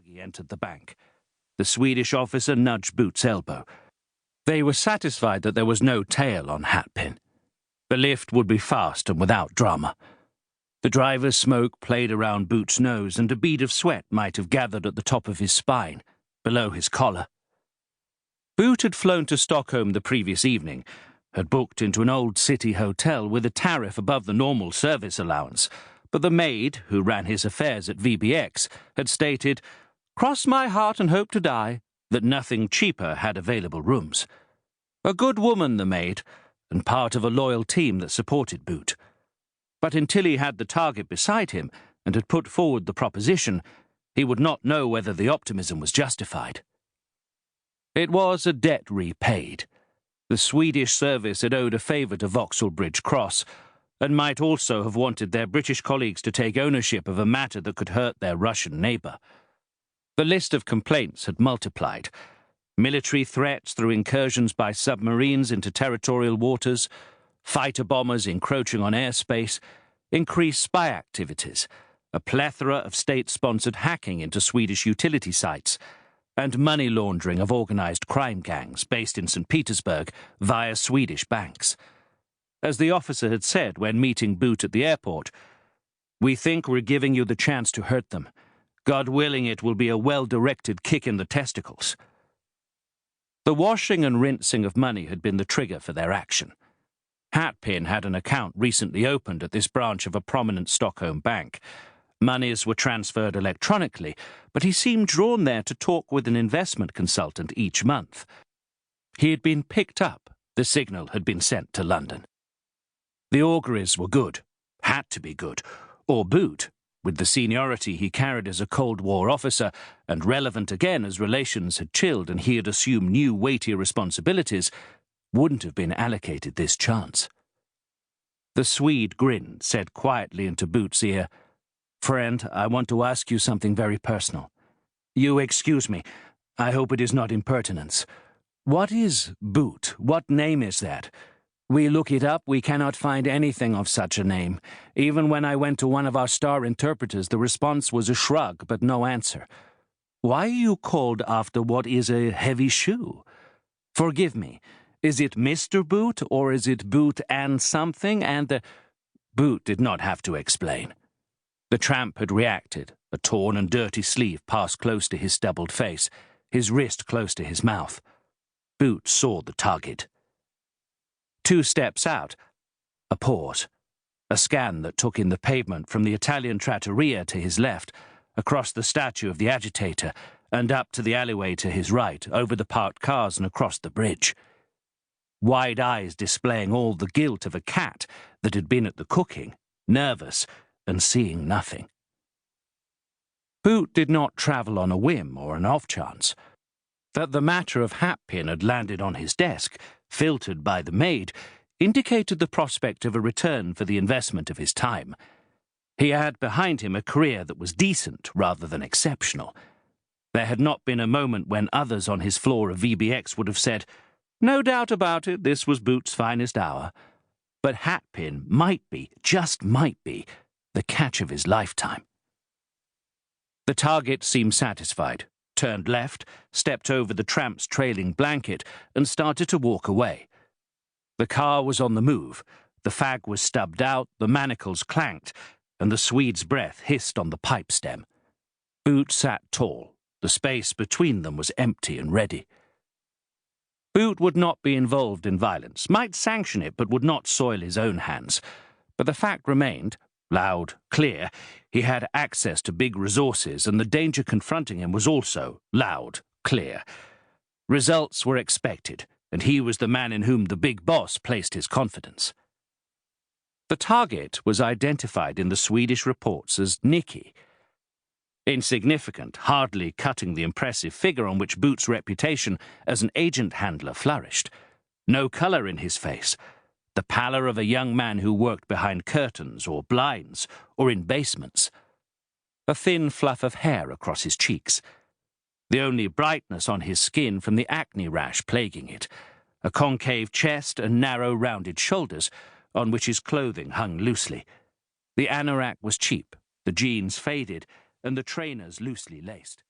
buggy entered the bank. The Swedish officer nudged Boots' elbow. They were satisfied that there was no tail on Hatpin. The lift would be fast and without drama. The driver's smoke played around Boots' nose, and a bead of sweat might have gathered at the top of his spine, below his collar. Boot had flown to Stockholm the previous evening, had booked into an old city hotel with a tariff above the normal service allowance, but the maid, who ran his affairs at VBX, had stated, "Cross my heart and hope to die," that nothing cheaper had available rooms. A good woman, the maid, and part of a loyal team that supported Boot. But until he had the target beside him and had put forward the proposition, he would not know whether the optimism was justified. It was a debt repaid. The Swedish service had owed a favour to Vauxhall Bridge Cross, and might also have wanted their British colleagues to take ownership of a matter that could hurt their Russian neighbour. The list of complaints had multiplied. Military threats through incursions by submarines into territorial waters, fighter bombers encroaching on airspace, increased spy activities, a plethora of state-sponsored hacking into Swedish utility sites, and money laundering of organised crime gangs based in St. Petersburg via Swedish banks. As the officer had said when meeting Boot at the airport, "We think we're giving you the chance to hurt them. God willing, it will be a well-directed kick in the testicles." The washing and rinsing of money had been the trigger for their action. Hatpin had an account recently opened at this branch of a prominent Stockholm bank. Monies were transferred electronically, but he seemed drawn there to talk with an investment consultant each month. He had been picked up. The signal had been sent to London. The auguries were good, had to be good, or Boot, with the seniority he carried as a Cold War officer, and relevant again as relations had chilled and he had assumed new weightier responsibilities, wouldn't have been allocated this chance. The Swede grinned, said quietly into Boot's ear, "Friend, I want to ask you something very personal. You excuse me. I hope it is not impertinence. What is Boot? What name is that? We look it up, we cannot find anything of such a name. Even when I went to one of our star interpreters, the response was a shrug, but no answer. Why are you called after what is a heavy shoe? Forgive me. Is it Mr. Boot, or is it Boot and something, and the—" Boot did not have to explain. The tramp had reacted, a torn and dirty sleeve passed close to his stubbled face, his wrist close to his mouth. Boot saw the target. 2 steps out, a pause, a scan that took in the pavement from the Italian trattoria to his left, across the statue of the agitator, and up to the alleyway to his right, over the parked cars and across the bridge. Wide eyes displaying all the guilt of a cat that had been at the cooking, nervous and seeing nothing. Boot did not travel on a whim or an off-chance. That the matter of Hatpin had landed on his desk, filtered by the maid, indicated the prospect of a return for the investment of his time. He had behind him a career that was decent rather than exceptional. There had not been a moment when others on his floor of VBX would have said, "No doubt about it, this was Boot's finest hour." But Hatpin might be, just might be, the catch of his lifetime. The target seemed satisfied, turned left, stepped over the tramp's trailing blanket, and started to walk away. The car was on the move, the fag was stubbed out, the manacles clanked, and the Swede's breath hissed on the pipe stem. Boot sat tall. The space between them was empty and ready. Boot would not be involved in violence, might sanction it, but would not soil his own hands. But the fact remained, loud, clear, he had access to big resources, and the danger confronting him was also loud, clear. Results were expected, and he was the man in whom the big boss placed his confidence. The target was identified in the Swedish reports as Nicky. Insignificant, hardly cutting the impressive figure on which Boot's reputation as an agent handler flourished. No colour in his face. The pallor of a young man who worked behind curtains or blinds or in basements. A thin fluff of hair across his cheeks. The only brightness on his skin from the acne rash plaguing it. A concave chest and narrow rounded shoulders on which his clothing hung loosely. The anorak was cheap, the jeans faded, and the trainers loosely laced.